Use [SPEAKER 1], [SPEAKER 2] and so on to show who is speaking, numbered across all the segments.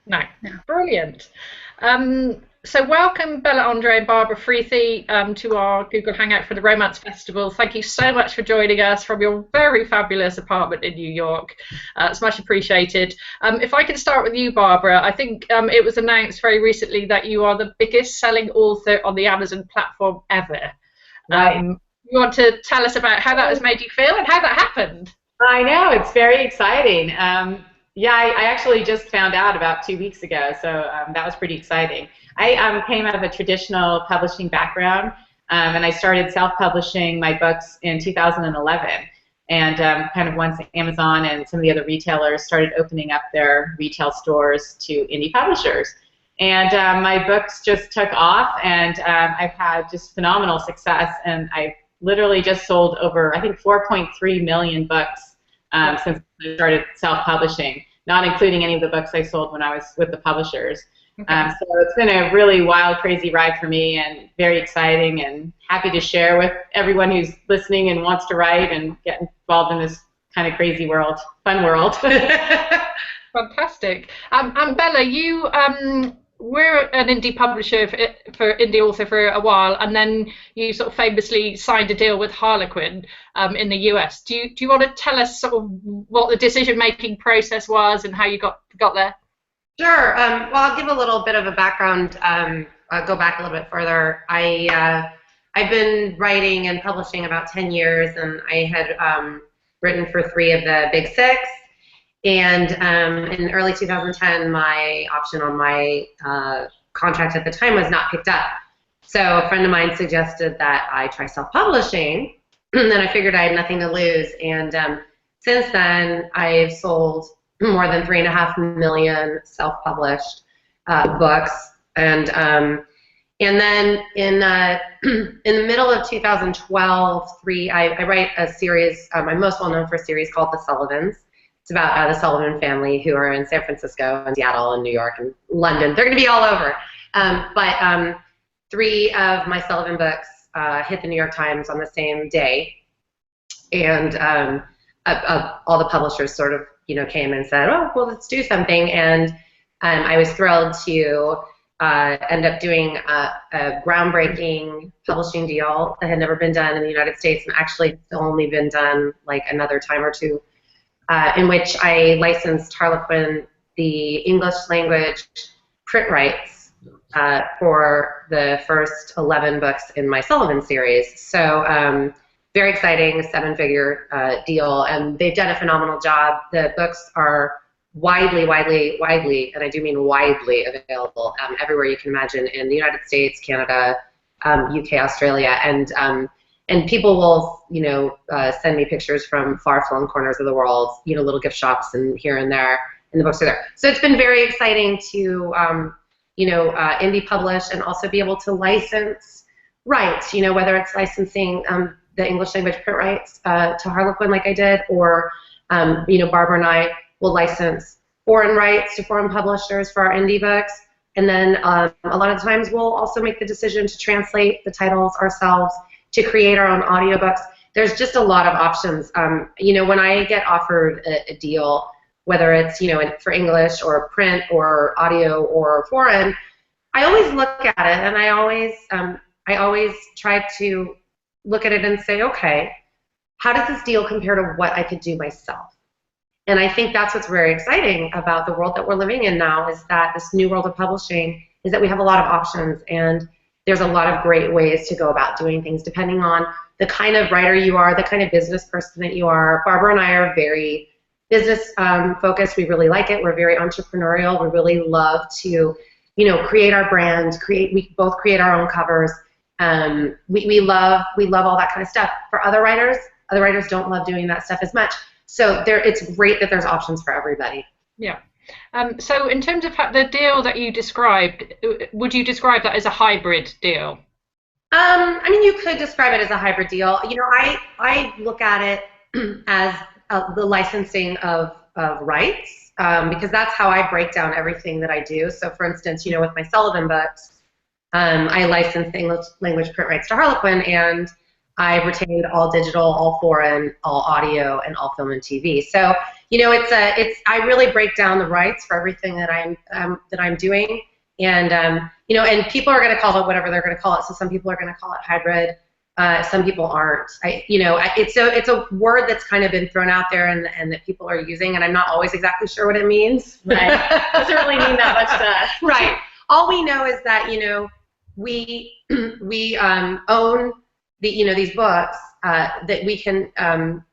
[SPEAKER 1] No. Brilliant. So welcome Bella Andre and Barbara Freethy to our Google Hangout for the Romance Festival. Thank you so much for joining us from your very fabulous apartment in New York. It's much appreciated. If I can start with you, Barbara, I think it was announced very recently that you are the biggest selling author on the Amazon platform ever.
[SPEAKER 2] Right.
[SPEAKER 1] You want to tell us about how that has made you feel and how that happened?
[SPEAKER 2] I know, it's very exciting. Yeah, I actually just found out about 2 weeks ago, so that was pretty exciting. I came out of a traditional publishing background, and I started self-publishing my books in 2011. And kind of once Amazon and some of the other retailers started opening up their retail stores to indie publishers. And my books just took off, and I've had just phenomenal success, and I've literally just sold over, I think, 4.3 million books since I started self-publishing, not including any of the books I sold when I was with the publishers.
[SPEAKER 1] Okay.
[SPEAKER 2] So it's been a really wild, crazy ride for me, and very exciting, and happy to share with everyone who's listening and wants to write and get involved in this kind of crazy world, fun world.
[SPEAKER 1] Fantastic. And Bella, you were an indie publisher for indie author for a while, and then you sort of famously signed a deal with Harlequin in the US. Do you want to tell us sort of what the decision-making process was and how you got there?
[SPEAKER 3] Sure. Well, I'll give a little bit of a background. I'll go back a little bit further. I've been writing and publishing about 10 years, and I had written for 3 of the big 6. And in early 2010, my option on my contract at the time was not picked up. So a friend of mine suggested that I try self-publishing, and then I figured I had nothing to lose. And since then, I've sold more than 3.5 million self-published books. And then in the middle of 2012, I write a series. I'm most well known for a series called The Sullivans. It's about the Sullivan family, who are in San Francisco and Seattle and New York and London. They're going to be all over. But 3 of my Sullivan books hit the New York Times on the same day. And all the publishers sort of, came and said, oh, well, let's do something. And I was thrilled to end up doing a groundbreaking publishing deal that had never been done in the United States, and actually only been done like another time or two, in which I licensed Harlequin the English language print rights for the first 11 books in my Sullivan series. So very exciting, 7-figure deal, and they've done a phenomenal job. The books are widely, and I do mean widely, available everywhere you can imagine in the United States, Canada, UK, Australia, and people will, send me pictures from far-flung corners of the world, little gift shops and here and there, and the books are there. So it's been very exciting to, indie publish and also be able to license rights, whether it's licensing the English language print rights to Harlequin like I did, or, Barbara and I will license foreign rights to foreign publishers for our indie books. And then a lot of times we'll also make the decision to translate the titles ourselves, to create our own audiobooks. There's just a lot of options. When I get offered a deal, whether it's for English or print or audio or foreign, I always look at it, and I always try to look at it and say, okay, how does this deal compare to what I could do myself? And I think that's what's very exciting about the world that we're living in now, is that this new world of publishing is that we have a lot of options, and there's a lot of great ways to go about doing things depending on the kind of writer you are, the kind of business person that you are. Barbara and I are very business focused. We really like it. We're very entrepreneurial. We really love to, create our brand. We both create our own covers. We love all that kind of stuff. For other writers don't love doing that stuff as much. So it's great that there's options for everybody.
[SPEAKER 1] Yeah. So in terms of the deal that you described, would you describe that as a hybrid deal?
[SPEAKER 3] You could describe it as a hybrid deal. I look at it as the licensing of rights, because that's how I break down everything that I do. So for instance, with my Sullivan books, I licensed the English language print rights to Harlequin, and I retained all digital, all foreign, all audio, and all film and TV. So, you know, I really break down the rights for everything that I'm doing, and you know, and people are going to call it whatever they're going to call it. So some people are going to call it hybrid, some people aren't. It's a word that's kind of been thrown out there and that people are using, and I'm not always exactly sure what it means.
[SPEAKER 2] Right. Doesn't really mean that much to us.
[SPEAKER 3] Right. All we know is that, you know, we own these books that we can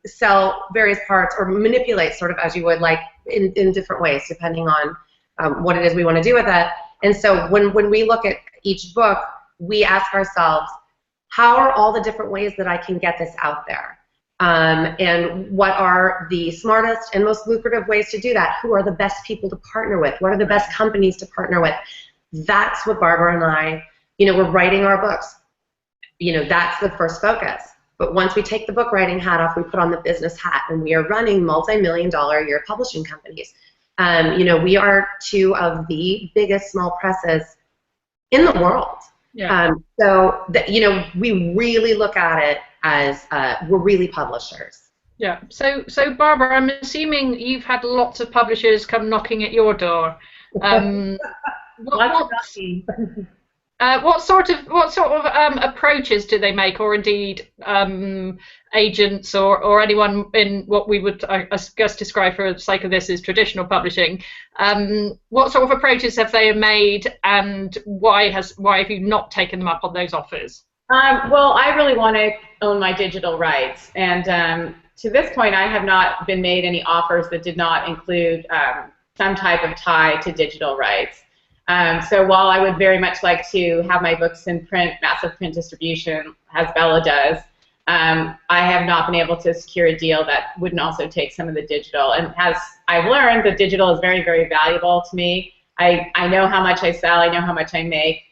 [SPEAKER 3] sell various parts or manipulate, sort of as you would, like in different ways depending on what it is we want to do with that. And so when we look at each book, we ask ourselves, how are all the different ways that I can get this out there? And what are the smartest and most lucrative ways to do that? Who are the best people to partner with? What are the best companies to partner with? That's what Barbara and I, you know, we're writing our books. You know, that's the first focus. But once we take the book writing hat off, we put on the business hat, and we are running multi-million-dollar-a-year publishing companies. You know, we are two of the biggest small presses in the world.
[SPEAKER 1] Yeah.
[SPEAKER 3] You know, we really look at it as we're really publishers.
[SPEAKER 1] Yeah. So Barbara, I'm assuming you've had lots of publishers come knocking at your door. What sort of approaches do they make, or indeed agents or anyone in what we would, I guess, describe for the sake of this as traditional publishing? What sort of approaches have they made, and why have you not taken them up on those offers?
[SPEAKER 2] Well, I really want to own my digital rights, and to this point, I have not been made any offers that did not include some type of tie to digital rights. So while I would very much like to have my books in print, massive print distribution, as Bella does, I have not been able to secure a deal that wouldn't also take some of the digital. And as I've learned, the digital is very, very valuable to me. I know how much I sell. I know how much I make.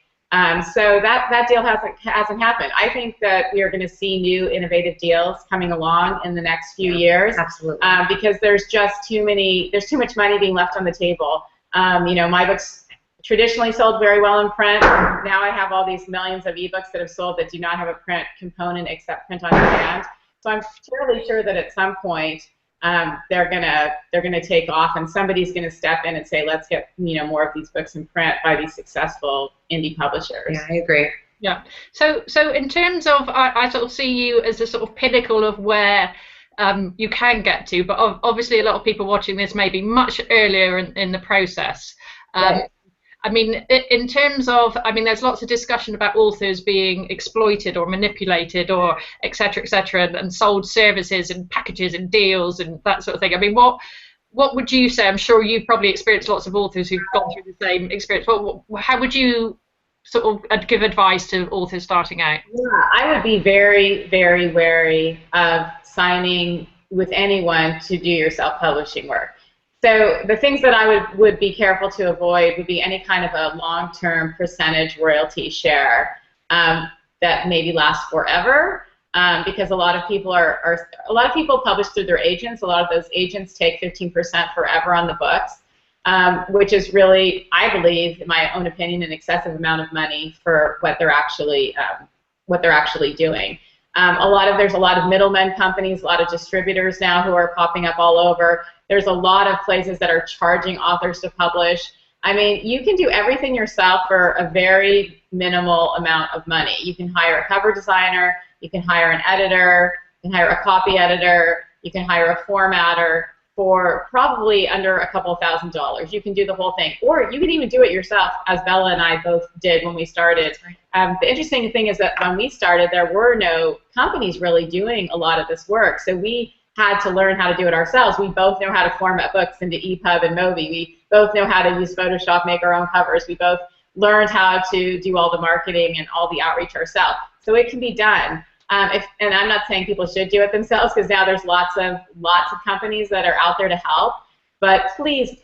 [SPEAKER 2] So that deal hasn't happened. I think that we are going to see new innovative deals coming along in the next few years.
[SPEAKER 3] Absolutely.
[SPEAKER 2] Because there's too much money being left on the table. You know, my books traditionally sold very well in print. Now I have all these millions of ebooks that have sold that do not have a print component except print on demand. So I'm fairly sure that at some point they're gonna take off, and somebody's gonna step in and say, let's get, you know, more of these books in print by these successful indie publishers.
[SPEAKER 3] Yeah, I agree.
[SPEAKER 1] Yeah. So in terms of, I sort of see you as a sort of pinnacle of where you can get to, but obviously a lot of people watching this may be much earlier in the process.
[SPEAKER 3] Right.
[SPEAKER 1] I mean, in terms of, I mean, there's lots of discussion about authors being exploited or manipulated or et cetera, and sold services and packages and deals and that sort of thing. I mean, what would you say? I'm sure you've probably experienced lots of authors who've gone through the same experience. How would you sort of give advice to authors starting out?
[SPEAKER 2] Yeah, I would be very, very wary of signing with anyone to do your self-publishing work. So the things that I would be careful to avoid would be any kind of a long-term percentage royalty share that maybe lasts forever, because a lot of people publish through their agents. A lot of those agents take 15% forever on the books, which is really, I believe, in my own opinion, an excessive amount of money for what they're actually doing. There's a lot of middlemen companies, a lot of distributors now who are popping up all over. There's a lot of places that are charging authors to publish. I mean, you can do everything yourself for a very minimal amount of money. You can hire a cover designer, you can hire an editor, you can hire a copy editor, you can hire a formatter for probably under a couple $1,000s. You can do the whole thing. Or you can even do it yourself, as Bella and I both did when we started. The interesting thing is that when we started, there were no companies really doing a lot of this work. So we had to learn how to do it ourselves. We both know how to format books into EPUB and Mobi. We both know how to use Photoshop, make our own covers. We both learned how to do all the marketing and all the outreach ourselves. So it can be done. And I'm not saying people should do it themselves, because now there's lots of companies that are out there to help. But please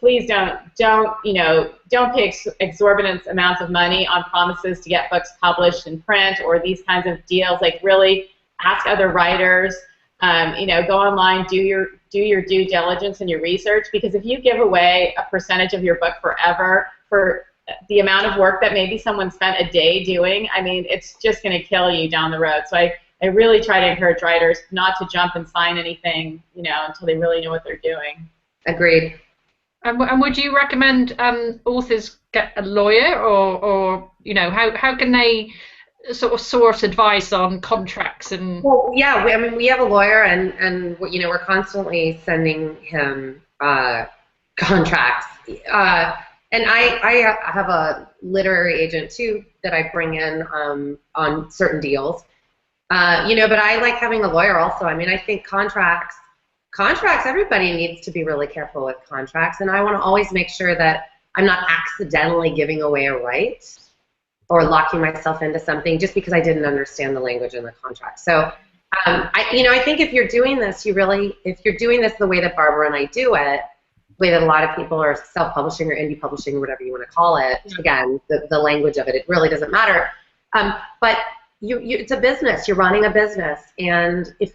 [SPEAKER 2] don't pay exorbitant amounts of money on promises to get books published in print or these kinds of deals. Like, really ask other writers. Go online, do your due diligence and your research, because if you give away a percentage of your book forever for the amount of work that maybe someone spent a day doing, I mean, it's just going to kill you down the road. So I really try to encourage writers not to jump and sign anything, until they really know what they're doing.
[SPEAKER 3] Agreed.
[SPEAKER 1] And would you recommend authors get a lawyer, or how can they sort of source advice on contracts and?
[SPEAKER 3] Well, yeah, we have a lawyer, and we're constantly sending him contracts. And I have a literary agent too that I bring in on certain deals. But I like having a lawyer also. I mean, I think contracts, everybody needs to be really careful with contracts, and I want to always make sure that I'm not accidentally giving away a right or locking myself into something just because I didn't understand the language in the contract. So, I think if you're doing this, if you're doing this the way that Barbara and I do it, the way that a lot of people are self-publishing or indie publishing or whatever you want to call it, again, the language of it really doesn't matter. But it's a business. You're running a business, and if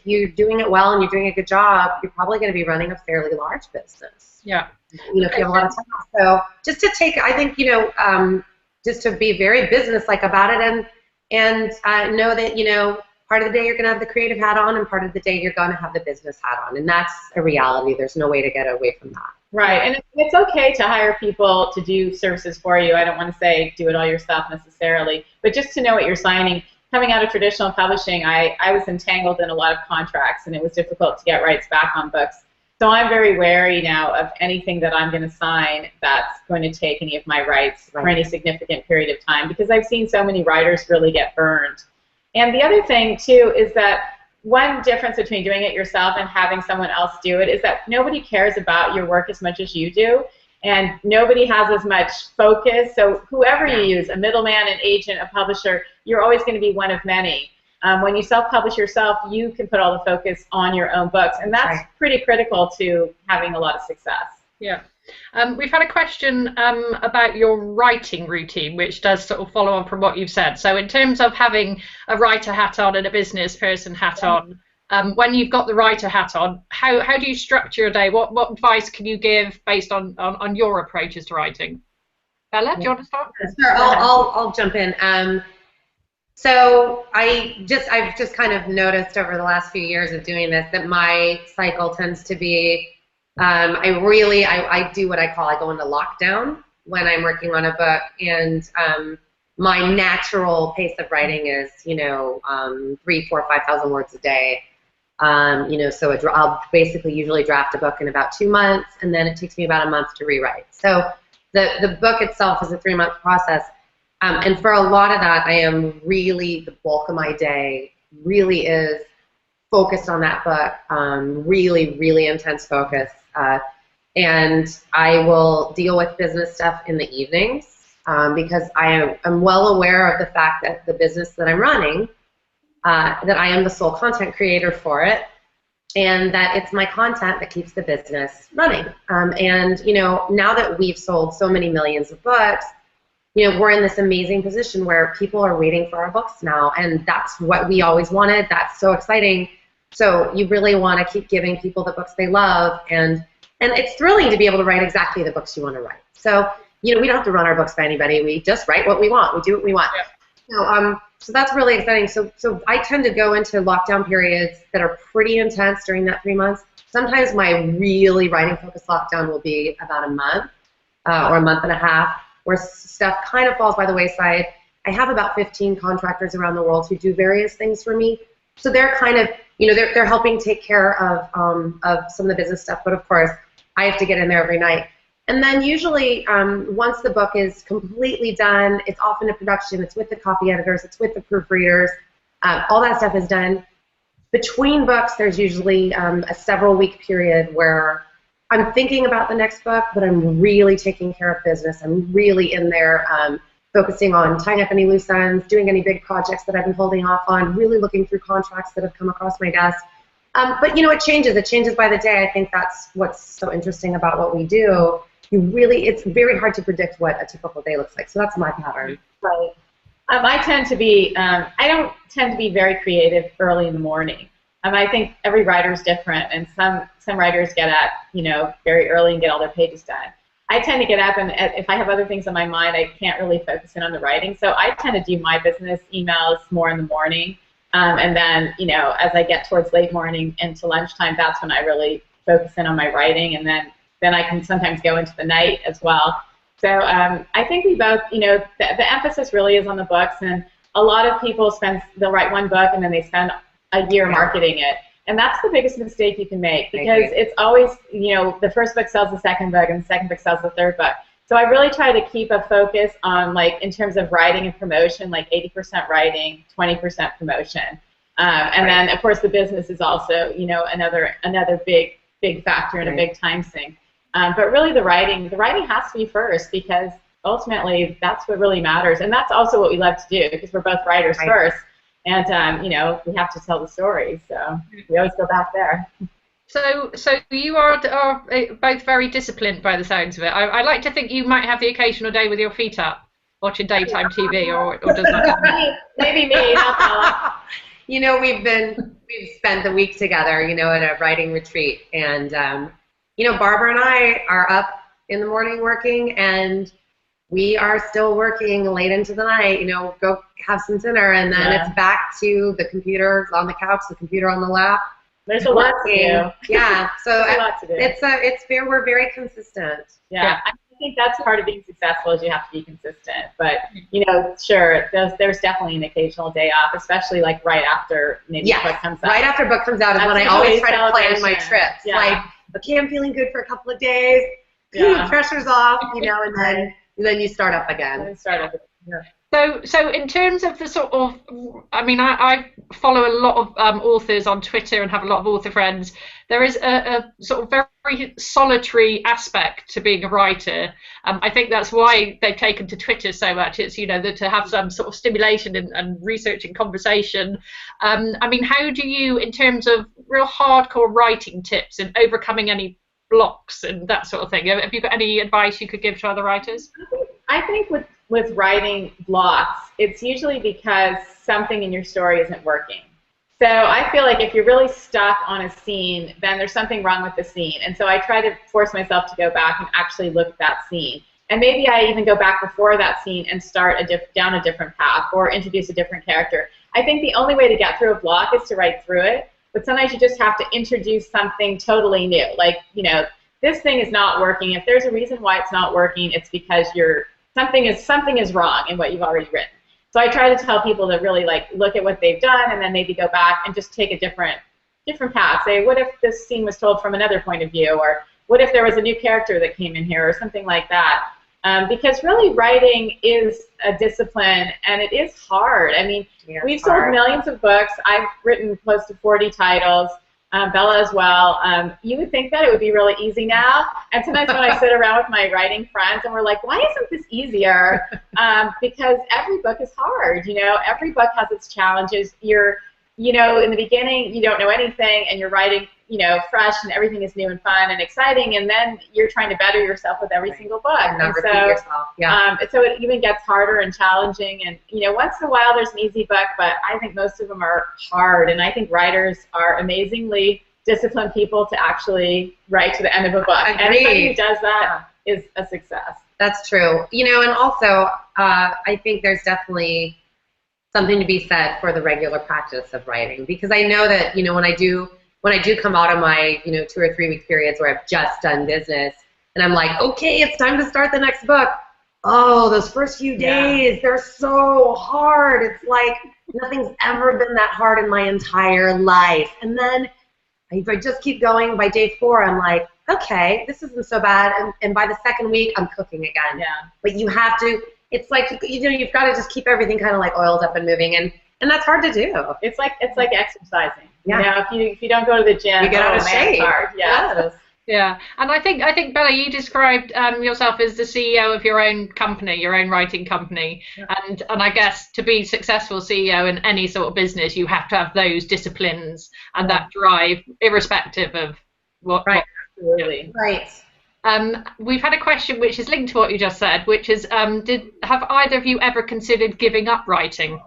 [SPEAKER 3] you're doing it well and you're doing a good job, you're probably going to be running a fairly large business.
[SPEAKER 1] Yeah.
[SPEAKER 3] If you have a lot of time. So just to take, I think, just to be very business-like about it, and know that part of the day you're going to have the creative hat on, and part of the day you're going to have the business hat on, and that's a reality. There's no way to get away from that.
[SPEAKER 2] Right, and it's okay to hire people to do services for you. I don't want to say do it all yourself necessarily, but just to know what you're signing. Coming out of traditional publishing, I was entangled in a lot of contracts, and it was difficult to get rights back on books. So I'm very wary now of anything that I'm going to sign that's going to take any of my rights for any significant period of time, because I've seen so many writers really get burned. And the other thing, too, is that one difference between doing it yourself and having someone else do it is that nobody cares about your work as much as you do, and nobody has as much focus. So whoever you use, a middleman, an agent, a publisher, you're always going to be one of many. When you self-publish yourself, you can put all the focus on your own books, and that's pretty critical to having a lot of success.
[SPEAKER 1] Yeah. We've had a question about your writing routine, which does sort of follow on from what you've said. So in terms of having a writer hat on and a business person hat on, when you've got the writer hat on, how do you structure your day? What advice can you give based on your approaches to writing? Bella, do you want to start?
[SPEAKER 3] Sure, I'll jump in. So I've just kind of noticed over the last few years of doing this that my cycle tends to be, I do what I go into lockdown when I'm working on a book, and my natural pace of writing is 3,000, 4,000, 5,000 words a day. So I'll basically usually draft a book in about 2 months, and then it takes me about a month to rewrite. So the book itself is a 3-month process. And for a lot of that, I am really, the bulk of my day really is focused on that book, really, really intense focus. And I will deal with business stuff in the evenings because I'm well aware of the fact that the business that I'm running, that I am the sole content creator for it, and that it's my content that keeps the business running. And now that we've sold so many millions of books, we're in this amazing position where people are waiting for our books now, and that's what we always wanted. That's so exciting. So you really want to keep giving people the books they love, and it's thrilling to be able to write exactly the books you want to write. So we don't have to run our books by anybody. We just write what we want. We do what we want. Yeah. So that's really exciting. So I tend to go into lockdown periods that are pretty intense during that 3 months. Sometimes my really writing focused lockdown will be about a month or a month and a half, where stuff kind of falls by the wayside. I have about 15 contractors around the world who do various things for me. So they're kind of, they're helping take care of some of the business stuff, but of course, I have to get in there every night. And then usually, once the book is completely done, it's off into production, it's with the copy editors, it's with the proofreaders, all that stuff is done. Between books, there's usually a several-week period where I'm thinking about the next book, but I'm really taking care of business. I'm really in there focusing on tying up any loose ends, doing any big projects that I've been holding off on, really looking through contracts that have come across my desk. But it changes. It changes by the day. I think that's what's so interesting about what we do. It's very hard to predict what a typical day looks like. So that's my pattern.
[SPEAKER 2] Right. I tend to be, I don't tend to be very creative early in the morning. I think every writer is different, and some writers get at, very early and get all their pages done. I tend to get up, and if I have other things on my mind, I can't really focus in on the writing. So I tend to do my business emails more in the morning. And then, you know, as I get towards late morning into lunchtime, that's when I really focus in on my writing, and then I can sometimes go into the night as well. So I think we both, you know, the emphasis really is on the books, and a lot of people they'll write one book and then they spend a year marketing it. And that's the biggest mistake you can make, because it's always, you know, the first book sells the second book and the second book sells the third book. So I really try to keep a focus on, like, in terms of writing and promotion, like 80% writing, 20% promotion. And then, of course, the business is also, you know, another big factor and a big time sink. But really the writing has to be first, because ultimately that's what really matters. And that's also what we love to do, because we're both writers first. And, you know, we have to tell the story, so we always go back there.
[SPEAKER 1] So you are both very disciplined by the sounds of it. I like to think you might have the occasional day with your feet up, watching daytime TV, or does that?
[SPEAKER 2] Maybe me, not Bella.
[SPEAKER 3] You know, we've spent the week together, you know, at a writing retreat, and you know, Barbara and I are up in the morning working, and we are still working late into the night, you know, go have some dinner, and then it's back to the computer on the couch, the computer on the lap.
[SPEAKER 2] There's a lot to do.
[SPEAKER 3] Yeah, so
[SPEAKER 2] a lot to do.
[SPEAKER 3] We're very consistent.
[SPEAKER 2] Yeah, I think that's part of being successful, is you have to be consistent. But, you know, sure, there's definitely an occasional day off, especially like right after maybe a book comes out.
[SPEAKER 3] Right after a book comes out is when I always try to plan my trips.
[SPEAKER 2] Yeah.
[SPEAKER 3] Like, okay, I'm feeling good for a couple of days, pressure's off, you know, and then you start up again.
[SPEAKER 1] So in terms of the sort of, I mean, I follow a lot of authors on Twitter and have a lot of author friends. There is a sort of very solitary aspect to being a writer. I think that's why they've taken to Twitter so much. It's, you know, to have some sort of stimulation and research and conversation. I mean, how do you, in terms of real hardcore writing tips and overcoming any blocks and that sort of thing, have you got any advice you could give to other writers?
[SPEAKER 2] I think with writing blocks, it's usually because something in your story isn't working. So I feel like if you're really stuck on a scene, then there's something wrong with the scene. And so I try to force myself to go back and actually look at that scene. And maybe I even go back before that scene and start down a different path, or introduce a different character. I think the only way to get through a block is to write through it. But sometimes you just have to introduce something totally new. Like, you know, this thing is not working. If there's a reason why it's not working, it's because something is wrong in what you've already written. So I try to tell people to really, like, look at what they've done, and then maybe go back and just take a different path. Say, what if this scene was told from another point of view, or what if there was a new character that came in here, or something like that. Because really writing is a discipline, and it is hard. I mean, we've sold millions of books. I've written close to 40 titles. Bella as well. You would think that it would be really easy now. And sometimes when I sit around with my writing friends and we're like, why isn't this easier? Because every book is hard. You know, every book has its challenges. You know, in the beginning, you don't know anything, and you're writing, you know, fresh, and everything is new and fun and exciting, and then you're trying to better yourself with every single book.
[SPEAKER 3] And repeat yourself.
[SPEAKER 2] So it even gets harder and challenging, and, you know, once in a while there's an easy book, but I think most of them are hard, and I think writers are amazingly disciplined people to actually write to the end of a book. Anybody who does that is a success.
[SPEAKER 3] That's true. You know, and also I think there's definitely something to be said for the regular practice of writing, because I know that, you know, when I do come out of my, you know, 2 or 3 week periods where I've just done business, and I'm like, okay, it's time to start the next book. Oh, those first few days, they're so hard. It's like nothing's ever been that hard in my entire life. And then if I just keep going, by day 4, I'm like, okay, this isn't so bad. And by the second week, I'm cooking again.
[SPEAKER 2] Yeah.
[SPEAKER 3] But you have to, it's like, you know, you've got to just keep everything kind of like oiled up and moving, and that's hard to do.
[SPEAKER 2] It's like exercising. Yeah. You know, if you don't go to the gym,
[SPEAKER 3] you get out of shape.
[SPEAKER 2] It's hard.
[SPEAKER 3] Yes.
[SPEAKER 1] Yeah, and I think Bella, you described yourself as the CEO of your own company, your own writing company, and I guess to be successful CEO in any sort of business, you have to have those disciplines and that drive, irrespective of what.
[SPEAKER 2] Right. Absolutely.
[SPEAKER 3] Right.
[SPEAKER 1] We've had a question which is linked to what you just said, which is, have either of you ever considered giving up writing?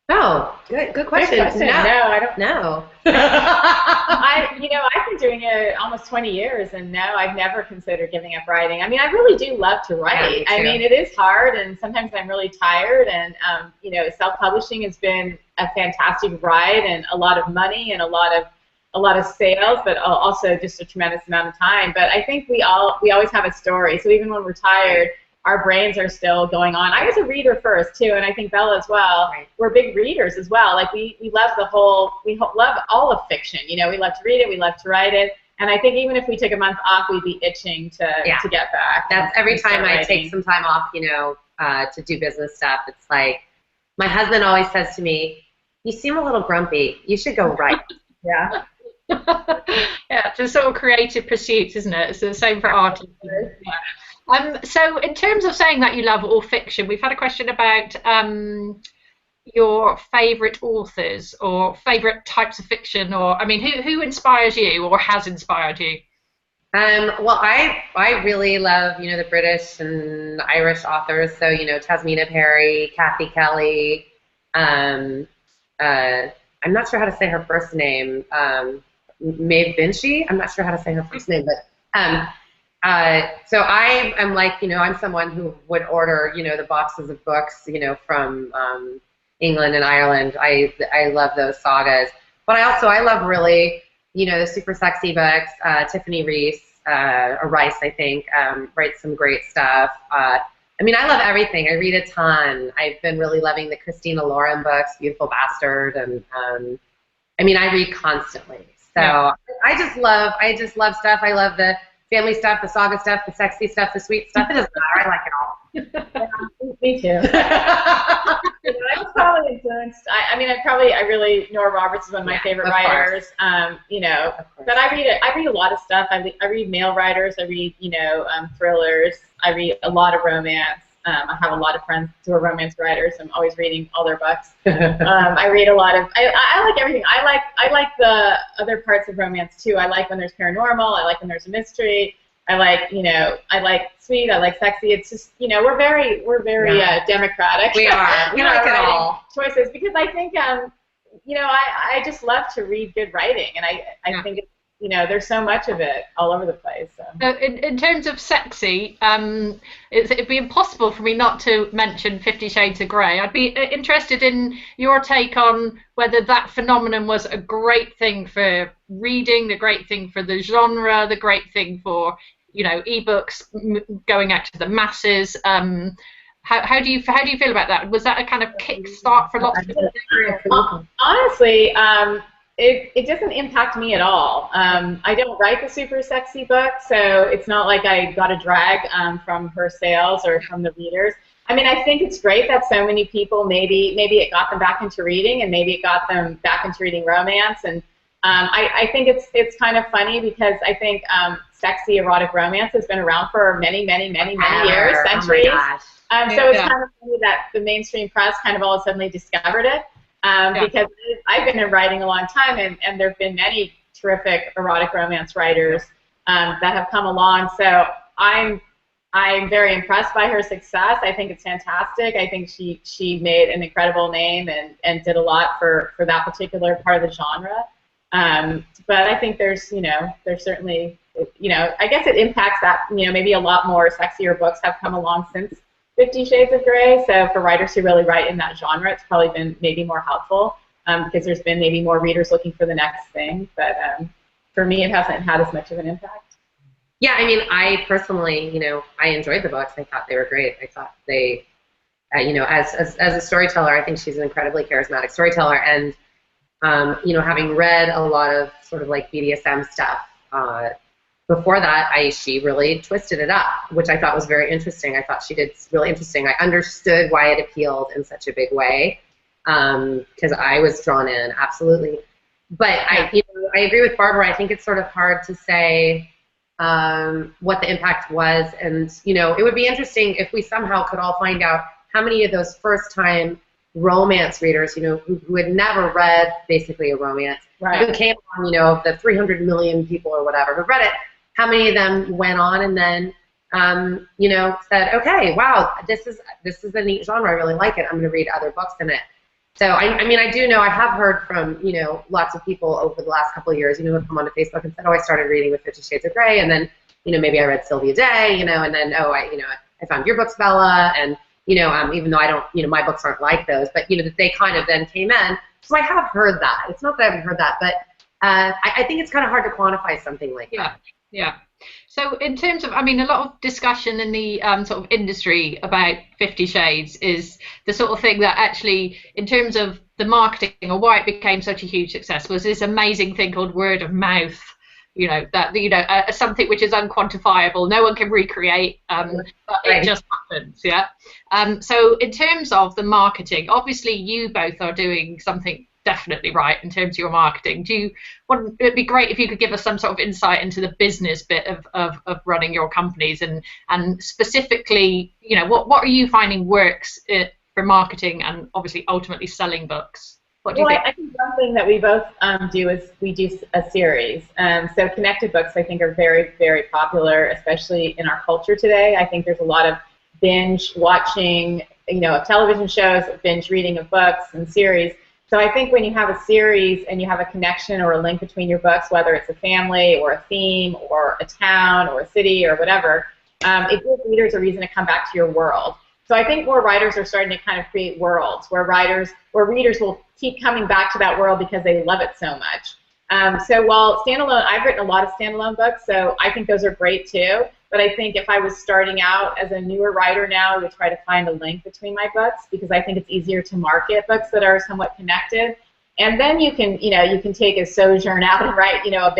[SPEAKER 3] Oh, good question.
[SPEAKER 2] Good question. No, I don't
[SPEAKER 3] know.
[SPEAKER 2] I've been doing it almost 20 years, and no, I've never considered giving up writing. I mean, I really do love to write.
[SPEAKER 3] Yeah,
[SPEAKER 2] I mean, it is hard, and sometimes I'm really tired, and self-publishing has been a fantastic ride, and a lot of money, and a lot of sales, but also just a tremendous amount of time. But I think we always have a story. So even when we're tired, our brains are still going on. I was a reader first too, and I think Bella as well.
[SPEAKER 3] Right.
[SPEAKER 2] We're big readers as well. Like we love love all of fiction. We love to read it, we love to write it, and I think even if we took a month off, we'd be itching to get back.
[SPEAKER 3] That's every time I take some time off, to do business stuff. It's like my husband always says to me, "You seem a little grumpy. You should go write."
[SPEAKER 2] Yeah.
[SPEAKER 1] Yeah, it's a sort of creative pursuit, isn't it? It's the same for artists. So in terms of saying that you love all fiction, we've had a question about your favourite authors or favourite types of fiction, or I mean, who inspires you or has inspired you?
[SPEAKER 3] Well, I really love the British and Irish authors. So Tasmina Perry, Kathy Kelly. I'm not sure how to say her first name. Maeve Binchy. I'm not sure how to say her first name, but so I am like, I'm someone who would order, the boxes of books, from England and Ireland. I love those sagas. But I love really, the super sexy books. Tiffany Rice, I think, writes some great stuff. I mean, I love everything. I read a ton. I've been really loving the Christina Lauren books, Beautiful Bastard, and I mean, I read constantly. So yeah. I just love stuff. I love the family stuff, the saga stuff, the sexy stuff, the sweet stuff. It doesn't matter. I like it all.
[SPEAKER 2] Yeah, me too. I was probably influenced. I really, Nora Roberts is one of my favorite writers. But I read a lot of stuff. I read male writers. I read, thrillers. I read a lot of romance. I have a lot of friends who are romance writers. I'm always reading all their books. I read a lot of. I like everything. I like the other parts of romance too. I like when there's paranormal. I like when there's a mystery. I like sweet. I like sexy. It's just we're very democratic.
[SPEAKER 3] We are. We like it all.
[SPEAKER 2] Choices because I think I just love to read good writing, and I think it's, there's so much of it all over the place. So.
[SPEAKER 1] In terms of sexy, it'd be impossible for me not to mention 50 Shades of Grey. I'd be interested in your take on whether that phenomenon was a great thing for reading, the great thing for the genre, the great thing for ebooks going out to the masses. How do you feel about that? Was that a kind of kickstart for lots of people?
[SPEAKER 2] Honestly, it doesn't impact me at all. I don't write the super sexy book, so it's not like I got a drag from her sales or from the readers. I mean, I think it's great that so many people, maybe it got them back into reading, and maybe it got them back into reading romance. And I think it's kind of funny because I think sexy erotic romance has been around for many years, centuries.
[SPEAKER 3] Oh my gosh.
[SPEAKER 2] So it's kind of funny that the mainstream press kind of all of a sudden discovered it. Because I've been in writing a long time, and there have been many terrific erotic romance writers that have come along. So I'm very impressed by her success. I think it's fantastic. I think she made an incredible name and did a lot for that particular part of the genre. But I think there's certainly, I guess it impacts that, maybe a lot more sexier books have come along since 50 Shades of Grey. So for writers who really write in that genre, it's probably been maybe more helpful because there's been maybe more readers looking for the next thing. But for me, it hasn't had as much of an impact.
[SPEAKER 3] Yeah, I mean, I personally, I enjoyed the books. I thought they were great. I thought they, as a storyteller, I think she's an incredibly charismatic storyteller. And, having read a lot of sort of like BDSM stuff, before that, she really twisted it up, which I thought was very interesting. I thought she did really interesting. I understood why it appealed in such a big way because I was drawn in, absolutely. But I agree with Barbara. I think it's sort of hard to say what the impact was. And, it would be interesting if we somehow could all find out how many of those first-time romance readers, who had never read basically a romance, who came on, of the 300 million people or whatever who read it, how many of them went on and then, said, okay, wow, this is a neat genre. I really like it. I'm going to read other books in it. So, I mean, I do know, I have heard from, you know, lots of people over the last couple of years, you know, who've come onto Facebook and said, oh, I started reading with 50 Shades of Grey, and then, you know, maybe I read Sylvia Day, you know, and then, oh, you know, I found your books, Bella, and, you know, even though I don't, you know, my books aren't like those, but, you know, that they kind of then came in. So I have heard that. It's not that I haven't heard that, but I think it's kind of hard to quantify something like that.
[SPEAKER 1] Yeah. So in terms of, I mean, a lot of discussion in the sort of industry about 50 Shades is the sort of thing that actually, in terms of the marketing or why it became such a huge success, was this amazing thing called word of mouth. You know, that, you know, something which is unquantifiable, no one can recreate, but it just happens. Yeah. So in terms of the marketing, obviously you both are doing something definitely right in terms of your marketing. It'd be great if you could give us some sort of insight into the business bit of running your companies, and specifically, you know, what are you finding works for marketing and obviously ultimately selling books? What do you think?
[SPEAKER 2] I think one thing that we both do is we do a series. So connected books, I think, are very, very popular, especially in our culture today. I think there's a lot of binge watching, you know, of television shows, binge reading of books and series. So I think when you have a series and you have a connection or a link between your books, whether it's a family or a theme or a town or a city or whatever, it gives readers a reason to come back to your world. So I think more writers are starting to kind of create worlds where readers will keep coming back to that world because they love it so much. So while standalone, I've written a lot of standalone books, so I think those are great too. But I think if I was starting out as a newer writer now, I would try to find a link between my books, because I think it's easier to market books that are somewhat connected. And then you can take a sojourn out and write, you know, a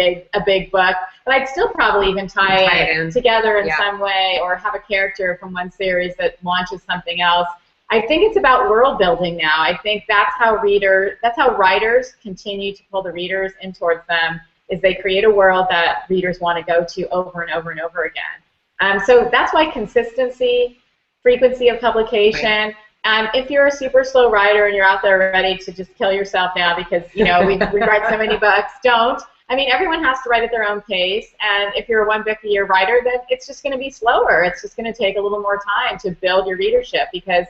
[SPEAKER 2] big book. But I'd still probably even tie it together in some way, or have a character from one series that launches something else. I think it's about world building now. I think that's how writers continue to pull the readers in towards them, is they create a world that readers want to go to over and over and over again. So that's why consistency, frequency of publication. If you're a super slow writer and you're out there ready to just kill yourself now because, you know, we write so many books, don't. I mean, everyone has to write at their own pace, and if you're a one-book-a-year writer, then it's just going to be slower. It's just going to take a little more time to build your readership, because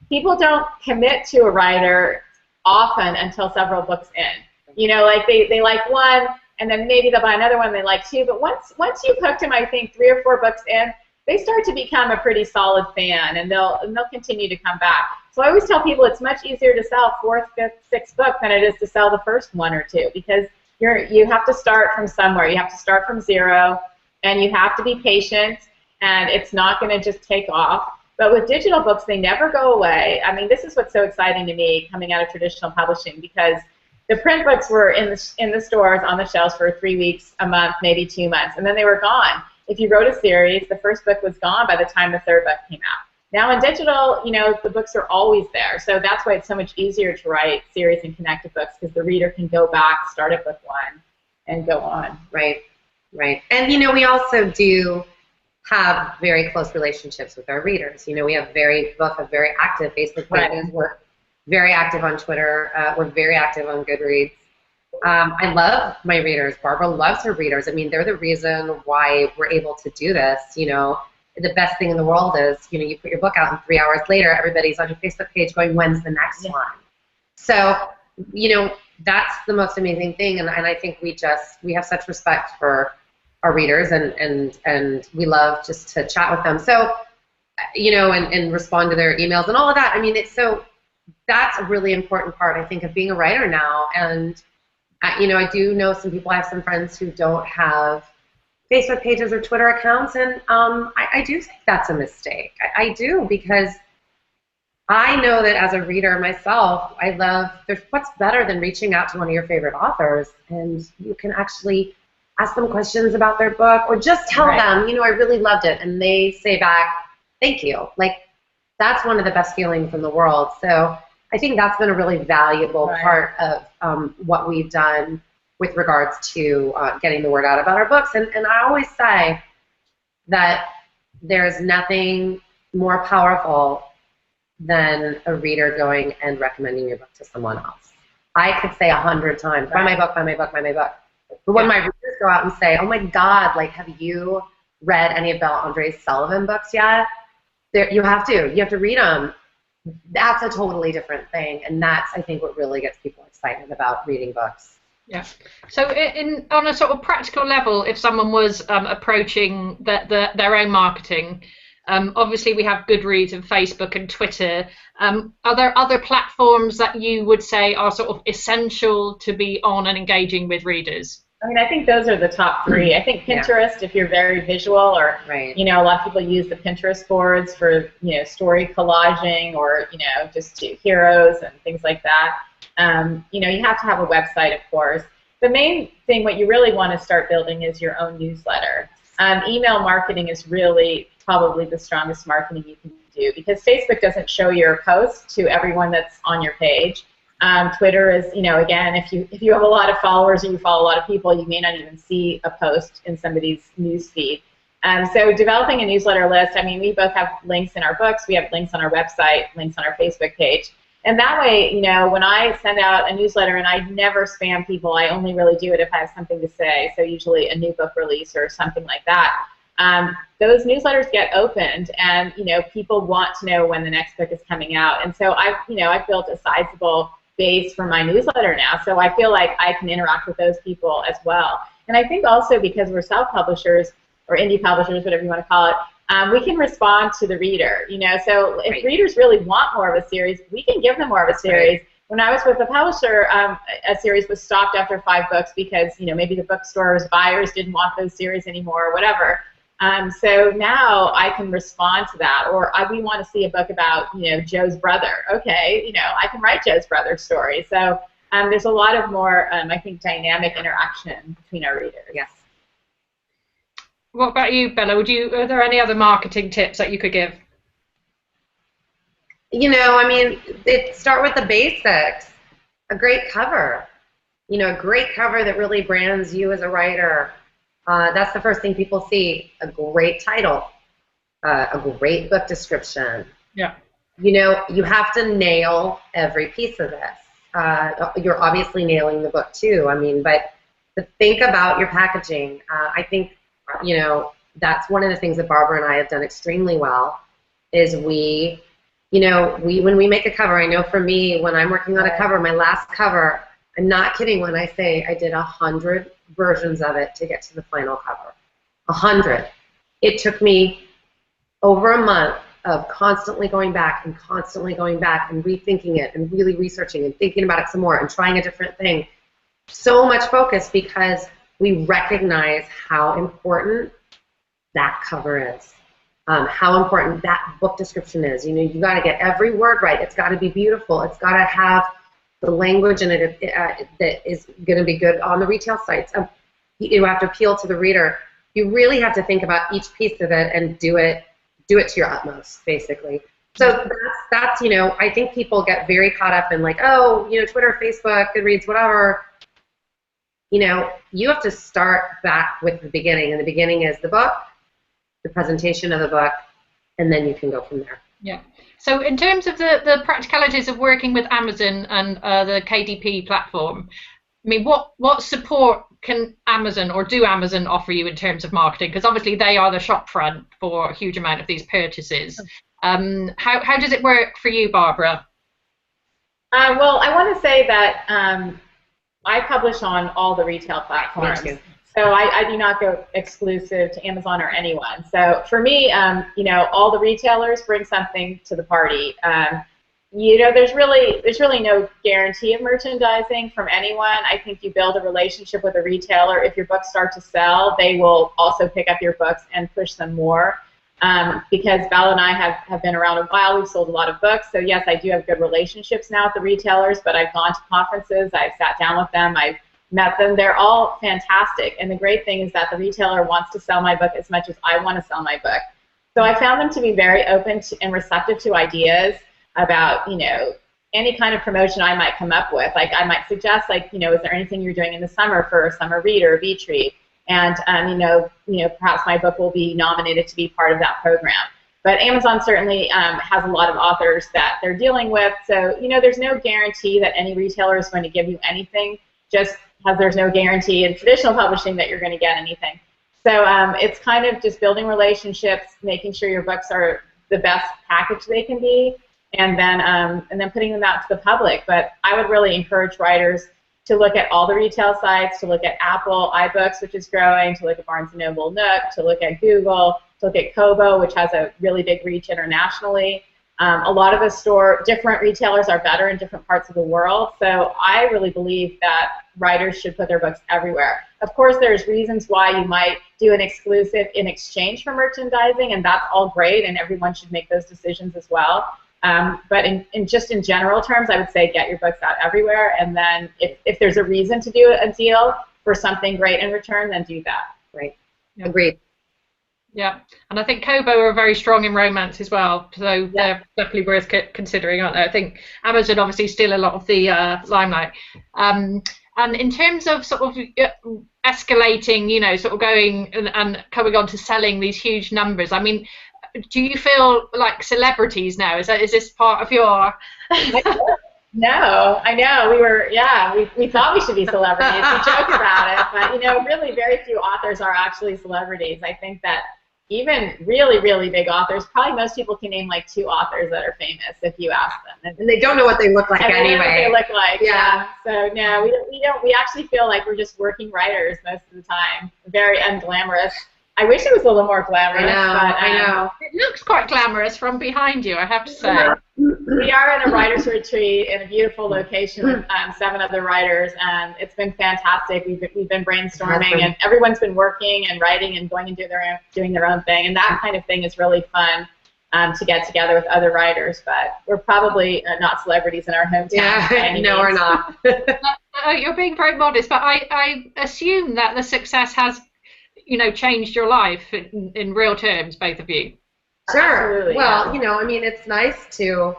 [SPEAKER 2] people don't commit to a writer often until several books in. You know, like they like one, and then maybe they'll buy another one they like two, but once you've hooked them, I think 3 or 4 books in, they start to become a pretty solid fan, and they'll continue to come back. So I always tell people it's much easier to sell 4th, 5th, 6th book than it is to sell the first 1 or 2, because you have to start from somewhere. You have to start from zero, and you have to be patient, and it's not going to just take off. But with digital books, they never go away. I mean, this is what's so exciting to me coming out of traditional publishing, because the print books were in the stores on the shelves for 3 weeks, a month, maybe 2 months, and then they were gone. If you wrote a series, the first book was gone by the time the 3rd book came out. Now in digital, you know, the books are always there. So that's why it's so much easier to write series and connected books, because the reader can go back, start at book 1, and go on.
[SPEAKER 3] Right, right. And, you know, we also do have very close relationships with our readers. You know, we have both have very active Facebook pages. Right. We're very active on Twitter. We're very active on Goodreads. I love my readers. Barbara loves her readers. I mean, they're the reason why we're able to do this. You know, the best thing in the world is, you know, you put your book out and 3 hours later, everybody's on your Facebook page going, when's the next one? So, you know, that's the most amazing thing. And I think we have such respect for our readers, and we love just to chat with them. So, you know, and respond to their emails and all of that. I mean, that's a really important part, I think, of being a writer now. And you know, I do know some people, I have some friends who don't have Facebook pages or Twitter accounts, and I do think that's a mistake. I do, because I know that as a reader myself, what's better than reaching out to one of your favorite authors, and you can actually ask them questions about their book, or just tell them, you know, I really loved it, and they say back, thank you. Like, that's one of the best feelings in the world. So I think that's been a really valuable part of what we've done with regards to getting the word out about our books. And I always say that there's nothing more powerful than a reader going and recommending your book to someone else. I could say 100 times, buy my book, buy my book, buy my book. But when my readers go out and say, oh my God, like, have you read any of Bella Andre Sullivan books yet? You have to read them. that's a totally different thing, and that's, I think, what really gets people excited about reading books.
[SPEAKER 1] Yeah. So on a sort of practical level, if someone was approaching their own marketing, obviously we have Goodreads and Facebook and Twitter. Are there other platforms that you would say are sort of essential to be on and engaging with readers?
[SPEAKER 2] I mean, I think those are the top three. I think Pinterest, if you're very visual, or you know, a lot of people use the Pinterest boards for, you know, story collaging, or, you know, just heroes and things like that. You know, you have to have a website, of course. The main thing, what you really want to start building, is your own newsletter. Email marketing is really probably the strongest marketing you can do, because Facebook doesn't show your posts to everyone that's on your page. Twitter is, you know, again, if you have a lot of followers or you follow a lot of people, you may not even see a post in somebody's news feed. So developing a newsletter list, I mean, we both have links in our books, we have links on our website, links on our Facebook page. And that way, you know, when I send out a newsletter, and I never spam people, I only really do it if I have something to say, so usually a new book release or something like that. Those newsletters get opened, and, you know, people want to know when the next book is coming out. And so I've built a sizable base for my newsletter now, so I feel like I can interact with those people as well. And I think also because we're self-publishers, or indie publishers, whatever you want to call it, we can respond to the reader, you know. So if readers really want more of a series, we can give them more of a series. When I was with a publisher, a series was stopped after 5 books because, you know, maybe the bookstore's buyers didn't want those series anymore, or whatever. So now I can respond to that, or we want to see a book about, you know, Joe's brother. Okay, you know, I can write Joe's brother's story. So there's a lot of more, I think, dynamic interaction between our readers.
[SPEAKER 3] Yes.
[SPEAKER 1] What about you, Bella? Are there any other marketing tips that you could give?
[SPEAKER 3] You know, I mean, start with the basics. A great cover. You know, a great cover that really brands you as a writer. That's the first thing people see. A great title. A great book description.
[SPEAKER 1] Yeah.
[SPEAKER 3] You know, you have to nail every piece of this. You're obviously nailing the book too. I mean, but think about your packaging. I think, you know, that's one of the things that Barbara and I have done extremely well, is when we make a cover, I know for me, when I'm working on a cover, my last cover, I'm not kidding when I say I did 100 versions of it to get to the final cover. 100. It took me over a month of constantly going back and rethinking it and really researching and thinking about it some more and trying a different thing. So much focus, because we recognize how important that cover is, how important that book description is. You know, you got to get every word right. It's got to be beautiful. It's got to have the language in it that is going to be good on the retail sites. You have to appeal to the reader. You really have to think about each piece of it and do it to your utmost, basically. So that's you know, I think people get very caught up in, like, oh, you know, Twitter, Facebook, Goodreads, whatever. You know, you have to start back with the beginning, and the beginning is the book, the presentation of the book, and then you can go from there.
[SPEAKER 1] Yeah. So in terms of the practicalities of working with Amazon and the KDP platform, I mean, what support can Amazon, or do Amazon offer you in terms of marketing? Because obviously they are the shop front for a huge amount of these purchases. How does it work for you, Barbara?
[SPEAKER 2] Well, I want to say that I publish on all the retail platforms. So I do not go exclusive to Amazon or anyone. So for me, you know, all the retailers bring something to the party. You know, there's really no guarantee of merchandising from anyone. I think you build a relationship with a retailer. If your books start to sell, they will also pick up your books and push them more. Because Val and I have been around a while, we've sold a lot of books. So yes, I do have good relationships now with the retailers, but I've gone to conferences, I've sat down with them, I've met them. They're all fantastic. And the great thing is that the retailer wants to sell my book as much as I want to sell my book. So I found them to be very open and receptive to ideas about, you know, any kind of promotion I might come up with. Like, I might suggest, like, you know, is there anything you're doing in the summer for a summer read or a beach read? And you know, perhaps my book will be nominated to be part of that program. But Amazon certainly has a lot of authors that they're dealing with. So, you know, there's no guarantee that any retailer is going to give you anything, just as there's no guarantee in traditional publishing that you're going to get anything. So it's kind of just building relationships, making sure your books are the best package they can be. and then putting them out to the public. But I would really encourage writers to look at all the retail sites, to look at Apple iBooks, which is growing, to look at Barnes & Noble Nook, to look at Google, to look at Kobo, which has a really big reach internationally. A lot of different retailers are better in different parts of the world, so I really believe that writers should put their books everywhere. Of course, there's reasons why you might do an exclusive in exchange for merchandising, and that's all great, and everyone should make those decisions as well. But in general terms, I would say get your books out everywhere, and then if there's a reason to do a deal for something great in return, then do that.
[SPEAKER 3] Right.
[SPEAKER 1] Yeah.
[SPEAKER 3] Agreed.
[SPEAKER 1] Yeah, and I think Kobo are very strong in romance as well, so they're definitely worth considering, aren't they? I think Amazon obviously steal a lot of the limelight. And in terms of sort of escalating, you know, sort of going and coming on to selling these huge numbers, I mean, do you feel like celebrities now? Is this part of your...
[SPEAKER 2] No, I know. We thought we should be celebrities. We joke about it, but, you know, really very few authors are actually celebrities. I think that even really, really big authors, probably most people can name like 2 authors that are famous if you ask them.
[SPEAKER 3] And they don't know what they look like anyway.
[SPEAKER 2] They don't know what they look like.
[SPEAKER 3] Yeah.
[SPEAKER 2] So no, we don't. We actually feel like we're just working writers most of the time. Very unglamorous. I wish it was a little more glamorous.
[SPEAKER 3] I know.
[SPEAKER 1] It looks quite glamorous from behind you, I have to say.
[SPEAKER 2] We are in a writer's retreat in a beautiful location with 7 other writers, and it's been fantastic. We've been brainstorming, and everyone's been working and writing and going and doing their own thing, and that kind of thing is really fun to get together with other writers. But we're probably not celebrities in our hometown.
[SPEAKER 3] Yeah, no, we're not.
[SPEAKER 1] You're being very modest, but I assume that the success has, you know, changed your life in real terms, both of you.
[SPEAKER 3] Sure.
[SPEAKER 2] Absolutely,
[SPEAKER 3] well, you know, I mean, it's nice to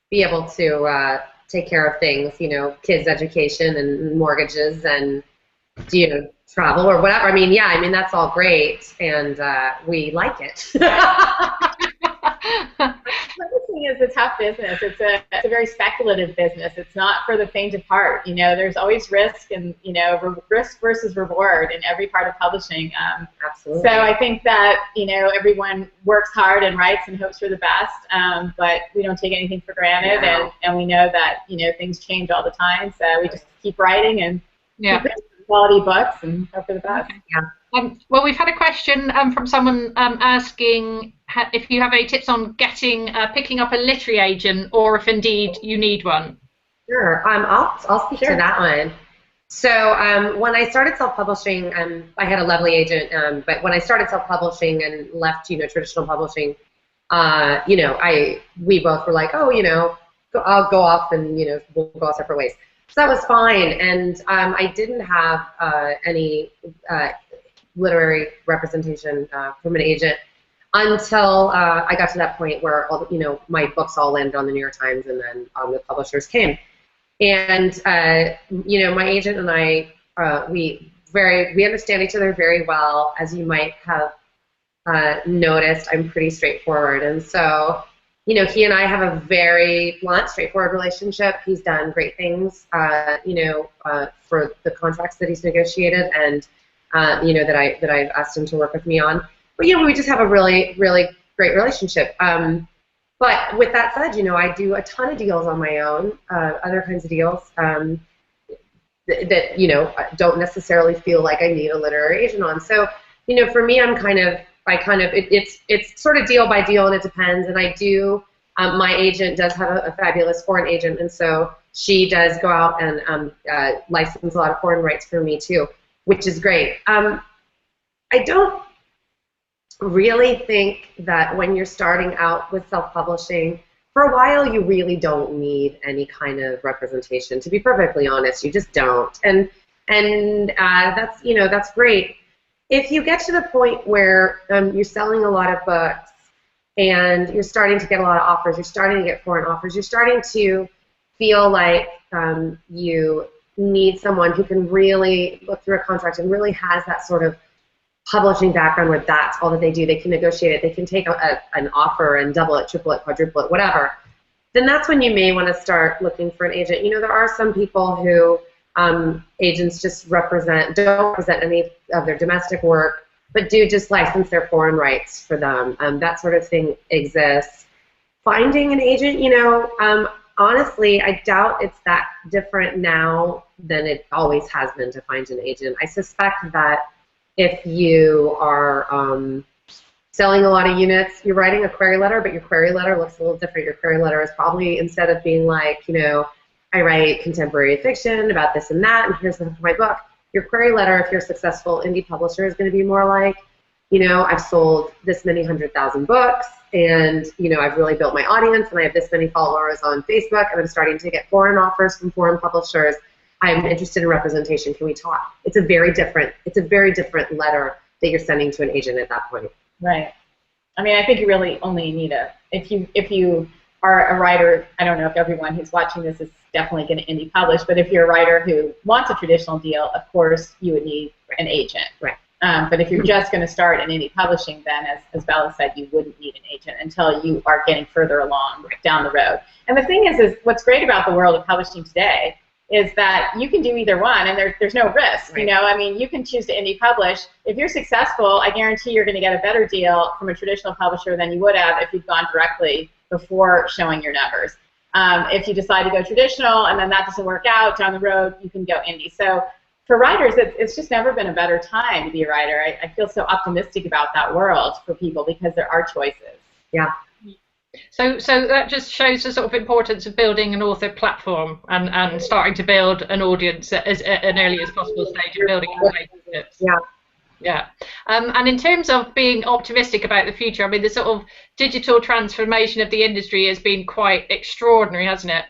[SPEAKER 3] be able to take care of things, you know, kids' education and mortgages and, you know, travel or whatever. I mean, yeah, I mean, that's all great, and we like it.
[SPEAKER 2] Publishing is a tough business. It's a very speculative business. It's not for the faint of heart. You know, there's always risk, and, you know, risk versus reward in every part of publishing.
[SPEAKER 3] Absolutely.
[SPEAKER 2] So I think that, you know, everyone works hard and writes and hopes for the best, but we don't take anything for granted, and we know that, you know, things change all the time. So we just keep writing and keep writing quality books and hope for the best.
[SPEAKER 1] Okay. Yeah. Well, we've had a question from someone asking if you have any tips on picking up a literary agent, or if indeed you need one.
[SPEAKER 3] Sure. I'll speak to that one. So when I started self-publishing, I had a lovely agent, but when I started self-publishing and left, you know, traditional publishing, you know, we both were like, oh, you know, I'll go off and, you know, we'll go our separate ways. So that was fine, and I didn't have any literary representation from an agent until I got to that point where, you know, my books all landed on the New York Times, and then the publishers came. And you know, my agent and I, we understand each other very well. As you might have noticed, I'm pretty straightforward, and so, you know, he and I have a very blunt, straightforward relationship. He's done great things, you know, for the contracts that he's negotiated, and you know, that I've asked him to work with me on. But, you know, we just have a really, really great relationship. But with that said, you know, I do a ton of deals on my own, other kinds of deals that, you know, don't necessarily feel like I need a literary agent on. So, you know, for me, it's sort of deal by deal, and it depends. And I do, my agent does have a fabulous foreign agent, and so she does go out and license a lot of foreign rights for me too, which is great. I don't really think that when you're starting out with self-publishing, for a while you really don't need any kind of representation. To be perfectly honest, you just don't. And that's, you know, that's great. If you get to the point where you're selling a lot of books and you're starting to get a lot of offers, you're starting to get foreign offers, you're starting to feel like you need someone who can really look through a contract and really has that sort of publishing background where that's all that they do. They can negotiate it. They can take an offer and double it, triple it, quadruple it, whatever. Then that's when you may want to start looking for an agent. You know, there are some people who agents just don't represent any of their domestic work, but do just license their foreign rights for them. That sort of thing exists. Finding an agent, honestly, I doubt it's that different now than it always has been to find an agent. I suspect that if you are selling a lot of units, you're writing a query letter, but your query letter looks a little different. Your query letter is probably, instead of being like, I write contemporary fiction about this and that, and here's the my book. Your query letter, if you're a successful indie publisher, is going to be more like, I've sold this many 100,000 books, and, I've really built my audience, and I have this many followers on Facebook, and I'm starting to get foreign offers from foreign publishers. I'm interested in representation. Can we talk? It's a very different letter that you're sending to an agent at that point.
[SPEAKER 2] Right. I mean, I think you really only need if you are a writer, I don't know if everyone who's watching this is definitely going to indie publish, but if you're a writer who wants a traditional deal, of course you would need an agent.
[SPEAKER 3] Right.
[SPEAKER 2] But if you're just going to start in indie publishing, then as Bella said, you wouldn't need an agent until you are getting further along down the road. And the thing is what's great about the world of publishing today is that you can do either one, and there's no risk.
[SPEAKER 3] Right.
[SPEAKER 2] I mean, you can choose to indie publish. If you're successful, I guarantee you're going to get a better deal from a traditional publisher than you would have if you'd gone directly before showing your numbers. If you decide to go traditional and then that doesn't work out down the road, you can go indie. So for writers, it's just never been a better time to be a writer. I feel so optimistic about that world for people because there are choices.
[SPEAKER 3] Yeah.
[SPEAKER 1] So that just shows the sort of importance of building an author platform and starting to build an audience at an early as possible stage of building relationships.
[SPEAKER 3] Yeah.
[SPEAKER 1] Yeah. And in terms of being optimistic about the future, I mean, the sort of digital transformation of the industry has been quite extraordinary, hasn't it?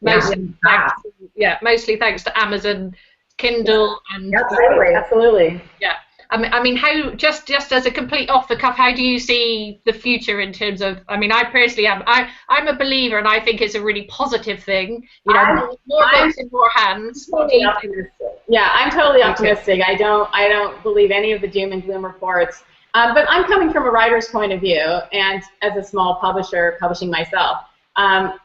[SPEAKER 1] Mostly thanks to Amazon, Kindle, and
[SPEAKER 2] Absolutely.
[SPEAKER 1] Yeah. I mean, how just as a complete off the cuff, how do you see the future in terms of? I mean, I personally am. I'm a believer, and I think it's a really positive thing. More books in more hands.
[SPEAKER 2] Totally optimistic. Yeah, I'm totally optimistic. I don't believe any of the doom and gloom reports. But I'm coming from a writer's point of view, and as a small publisher, publishing myself.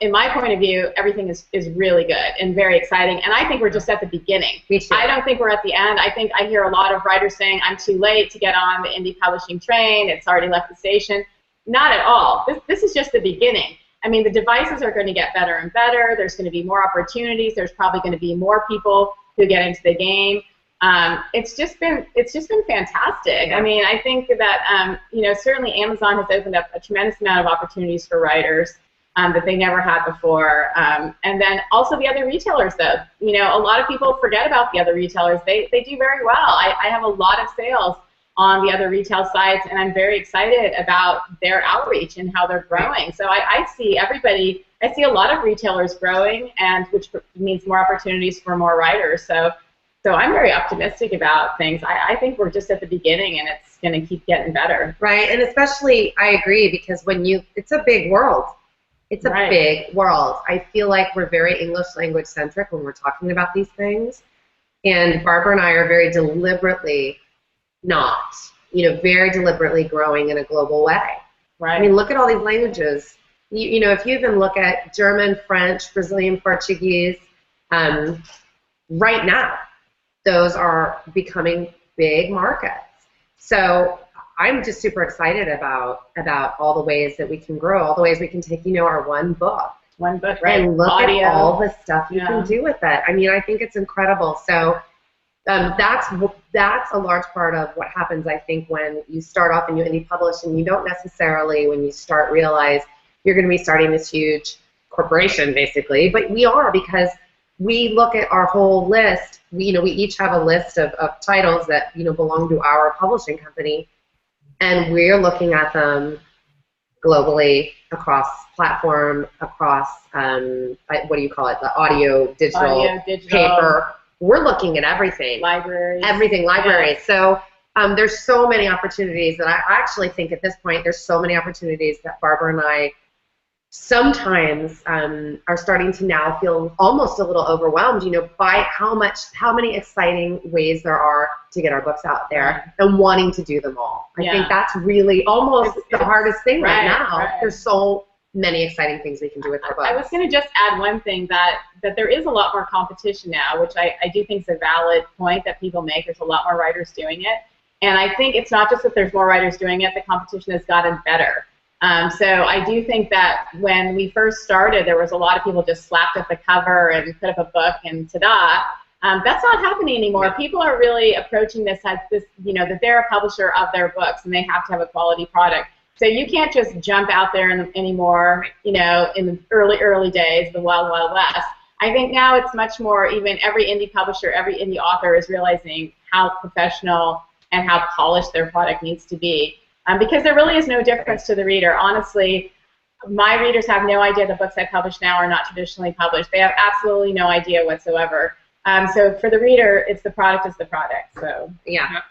[SPEAKER 2] In my point of view, everything is really good and very exciting, and I think we're just at the beginning.
[SPEAKER 3] Me too.
[SPEAKER 2] I don't think we're at the end. I think I hear a lot of writers saying, I'm too late to get on the indie publishing train, it's already left the station. Not at all. This is just the beginning. I mean, the devices are going to get better and better. There's going to be more opportunities. There's probably going to be more people who get into the game. It's just been fantastic. I mean, I think that certainly Amazon has opened up a tremendous amount of opportunities for writers that they never had before. And then also the other retailers, though. A lot of people forget about the other retailers. They do very well. I have a lot of sales on the other retail sites, and I'm very excited about their outreach and how they're growing. So I see a lot of retailers growing, and which means more opportunities for more writers. So I'm very optimistic about things. I think we're just at the beginning, and it's going to keep getting better.
[SPEAKER 3] Right, and especially I agree, because it's a big world. It's a big world. I feel like we're very English language centric when we're talking about these things. And Barbara and I are very deliberately very deliberately growing in a global way.
[SPEAKER 2] Right.
[SPEAKER 3] I mean, look at all these languages. If you even look at German, French, Brazilian Portuguese, right now, those are becoming big markets. So I'm just super excited about all the ways that we can grow, all the ways we can take, our one book.
[SPEAKER 2] Right.
[SPEAKER 3] And look
[SPEAKER 2] Audio.
[SPEAKER 3] at all the stuff you can do with it. I mean, I think it's incredible. So that's a large part of what happens, I think, when you start off and you indie publish, and you don't necessarily, when you start, realize you're going to be starting this huge corporation, basically. But we are, because we look at our whole list. We each have a list of titles that, belong to our publishing company. And we're looking at them globally, across platform, across, what do you call it, the audio, digital, paper. We're looking at everything.
[SPEAKER 2] Libraries.
[SPEAKER 3] Everything, libraries. Yeah. So there's so many opportunities that I actually think at this point there's so many opportunities that Barbara and I sometimes are starting to now feel almost a little overwhelmed, by how many exciting ways there are to get our books out there, and wanting to do them all. I think that's really almost the hardest thing right now. Right. There's so many exciting things we can do with our books.
[SPEAKER 2] I was going to just add one thing, that there is a lot more competition now, which I do think is a valid point that people make. There's a lot more writers doing it. And I think it's not just that there's more writers doing it, the competition has gotten better. So I do think that when we first started, there was a lot of people just slapped up the cover and put up a book and ta-da. That's not happening anymore. People are really approaching this as this, that they're a publisher of their books and they have to have a quality product. So you can't just jump out there anymore, in the early days, the wild, wild west. I think now it's much more, even every indie publisher, every indie author is realizing how professional and how polished their product needs to be. Because there really is no difference to the reader. Honestly, my readers have no idea the books I publish now are not traditionally published. They have absolutely no idea whatsoever. So for the reader, it's the product is the product. So
[SPEAKER 3] yeah.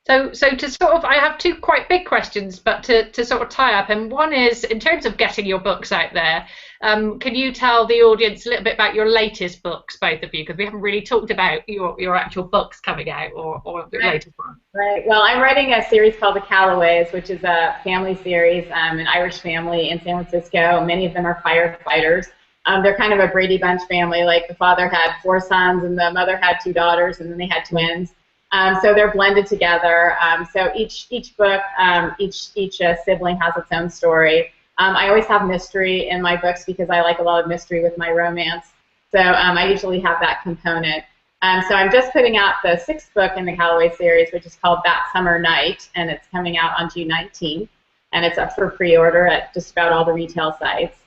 [SPEAKER 1] So to sort of, I have two quite big questions, but to sort of tie up, and one is, in terms of getting your books out there, can you tell the audience a little bit about your latest books, both of you, because we haven't really talked about your actual books coming out, or the latest one.
[SPEAKER 2] Right. Well, I'm writing a series called The Callaways, which is a family series, an Irish family in San Francisco. Many of them are firefighters. They're kind of a Brady Bunch family. Like the father had 4 sons, and the mother had 2 daughters, and then they had twins. So they're blended together. So each book, each sibling has its own story. I always have mystery in my books because I like a lot of mystery with my romance. So I usually have that component. So I'm just putting out the 6th book in the Callaway series, which is called That Summer Night, and it's coming out on June 19th. And it's up for pre-order at just about all the retail sites.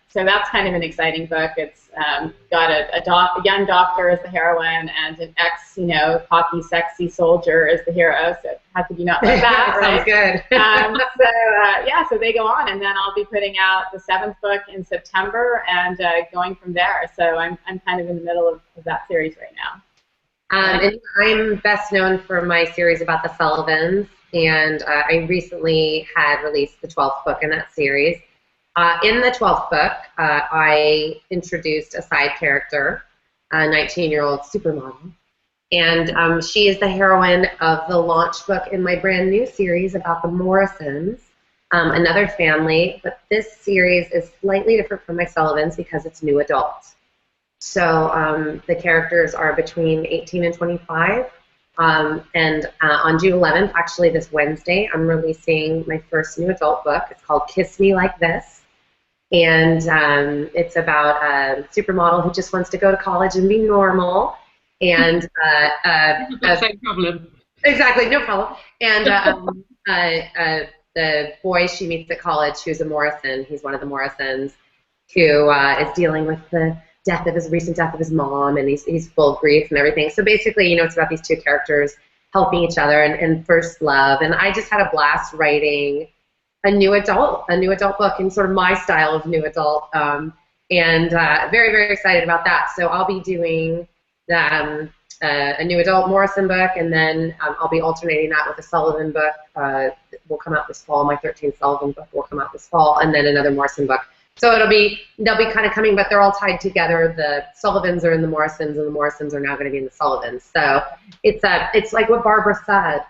[SPEAKER 2] So that's kind of an exciting book. It's got a young doctor as the heroine and an cocky, sexy soldier as the hero. So how could you not like that, right?
[SPEAKER 3] Sounds good.
[SPEAKER 2] So they go on, and then I'll be putting out the 7th book in September and going from there. So I'm kind of in the middle of that series right now.
[SPEAKER 3] And I'm best known for my series about the Sullivans, and I recently had released the 12th book in that series. In the 12th book, I introduced a side character, a 19-year-old supermodel, and she is the heroine of the launch book in my brand new series about the Morrisons, another family, but this series is slightly different from my Sullivans because it's new adult. So the characters are between 18 and 25, and on June 11th, actually this Wednesday, I'm releasing my first new adult book. It's called Kiss Me Like This. And it's about a supermodel who just wants to go to college and be normal. And
[SPEAKER 1] same problem.
[SPEAKER 3] Exactly, no problem. And the boy she meets at college, who's a Morrison, he's one of the Morrisons, who is dealing with the recent death of his mom, and he's full of grief and everything. So basically, it's about these 2 characters helping each other and first love. And I just had a blast writing a new adult book in sort of my style of new adult, and very, very excited about that. So I'll be doing a new adult Morrison book, and then I'll be alternating that with a Sullivan book. Will come out this fall. My 13th Sullivan book will come out this fall, and then another Morrison book. So they'll be kind of coming, but they're all tied together. The Sullivans are in the Morrisons, and the Morrisons are now going to be in the Sullivans. So it's like what Barbara said.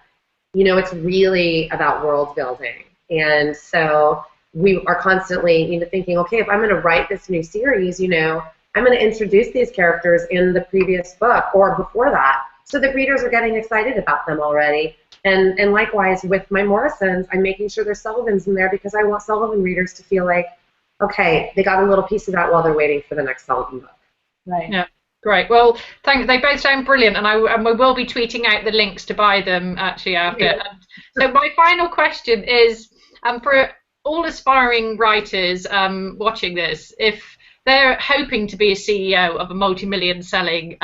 [SPEAKER 3] It's really about world building. And so we are constantly, thinking, okay, if I'm going to write this new series, I'm going to introduce these characters in the previous book or before that, so that readers are getting excited about them already. And likewise with my Morrisons, I'm making sure there's Sullivans in there because I want Sullivan readers to feel like, okay, they got a little piece of that while they're waiting for the next Sullivan book.
[SPEAKER 2] Right.
[SPEAKER 1] Yeah. Great. Well, they both sound brilliant, and we will be tweeting out the links to buy them actually after.
[SPEAKER 3] Yeah.
[SPEAKER 1] So my final question is, for all aspiring writers watching this, if they're hoping to be a CEO of a multi-million selling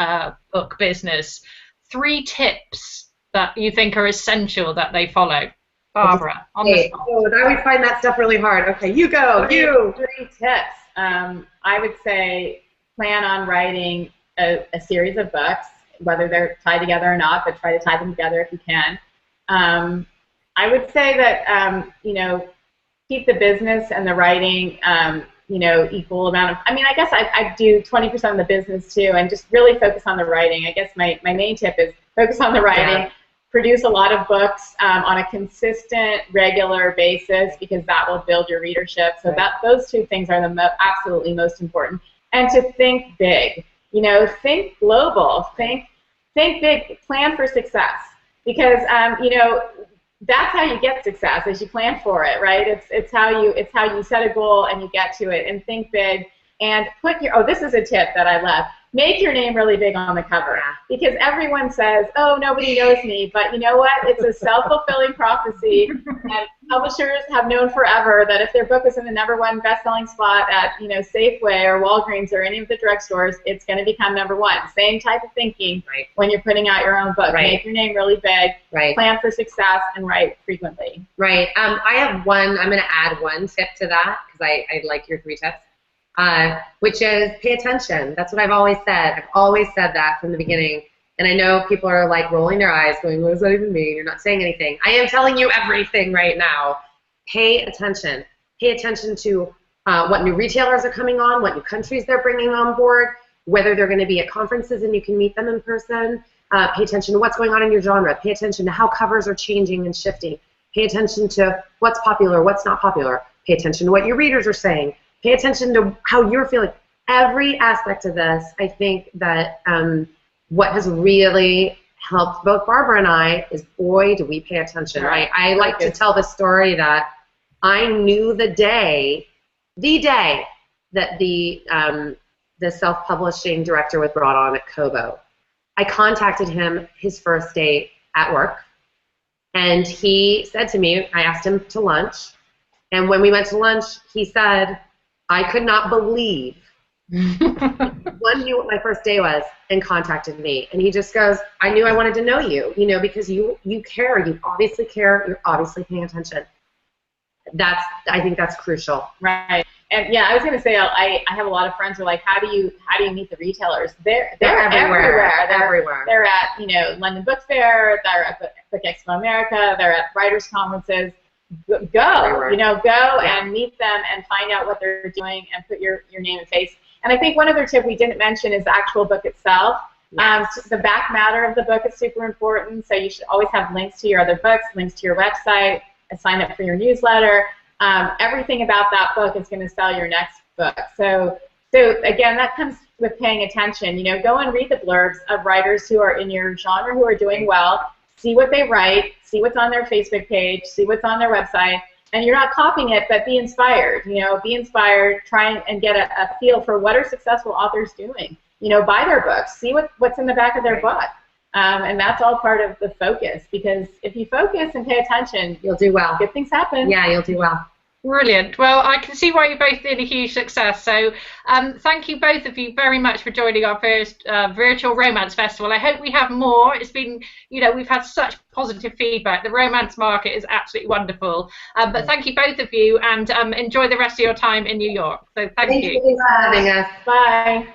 [SPEAKER 1] book business, 3 tips that you think are essential that they follow. Barbara, on the spot.
[SPEAKER 3] Oh, I would find that stuff really hard. Okay, you go.
[SPEAKER 2] 3 tips. I would say plan on writing a series of books, whether they're tied together or not, but try to tie them together if you can. I would say that, keep the business and the writing, equal amount of, I guess I do 20% of the business too, and just really focus on the writing. I guess my main tip is focus on the writing, produce a lot of books on a consistent, regular basis, because that will build your readership. So those 2 things are the absolutely most important. And to think big, think global, think big, plan for success. Because, that's how you get success, is you plan for it, right? It's how you set a goal and you get to it, and think big, and put your, oh, this is a tip that I love. Make your name really big on the cover, because everyone says, oh, nobody knows me, but you know what? It's a self-fulfilling prophecy, and publishers have known forever that if their book is in the #1 best-selling spot at, you know, Safeway or Walgreens or any of the drugstores, it's going to become #1. Same type of thinking when you're putting out your own book. Make your name really big, plan for success, and write frequently.
[SPEAKER 3] I have one, I'm going to add one tip to that, because I like your 3 tips. Which is pay attention. That's what I've always said. I've always said that from the beginning. And I know people are like rolling their eyes going, what does that even mean? You're not saying anything. I am telling you everything right now. Pay attention. Pay attention to what new retailers are coming on, what new countries they're bringing on board, whether they're going to be at conferences and you can meet them in person. Pay attention to what's going on in your genre. Pay attention to how covers are changing and shifting. Pay attention to what's popular, what's not popular. Pay attention to what your readers are saying. Pay attention to how you're feeling. Every aspect of this, I think that what has really helped both Barbara and I is, boy, do we pay attention. I like to tell the story that I knew the day that the self-publishing director was brought on at Kobo. I contacted him his first day at work, and he said to me, I asked him to lunch, and when we went to lunch, he said, I could not believe one knew what my first day was and contacted me. And he just goes, I knew I wanted to know you, you know, because you care. You obviously care. You're obviously paying attention. I think that's crucial.
[SPEAKER 2] Right. And yeah, I was going to say, I have a lot of friends who are like, how do you meet the retailers? They're everywhere. They're everywhere. They're at, you know, London Book Fair. They're at Book Expo America. They're at writers' conferences. Go, you know, go and meet them and find out what they're doing and put your name and face. And I think one other tip we didn't mention is the actual book itself. The back matter of the book is super important, so you should always have links to your other books, links to your website, and sign up for your newsletter. Everything about that book is going to sell your next book. So again, that comes with paying attention. You know, go and read the blurbs of writers who are in your genre who are doing well. See what they write, see what's on their Facebook page, see what's on their website, and you're not copying it, but be inspired. You know, be inspired, try and get a feel for what are successful authors doing. You know, buy their books, see what's in the back of their book, and that's all part of the focus, because if you focus and pay attention,
[SPEAKER 3] you'll do well.
[SPEAKER 2] Good things happen.
[SPEAKER 3] Yeah, you'll do well.
[SPEAKER 1] Brilliant. Well, I can see why you're both been a huge success. So thank you both of you very much for joining our first virtual romance festival. I hope we have more. It's been, you know, we've had such positive feedback. The romance market is absolutely wonderful. But thank you both of you, and enjoy the rest of your time in New York. So thank you.
[SPEAKER 3] Thank you for having us.
[SPEAKER 2] Bye.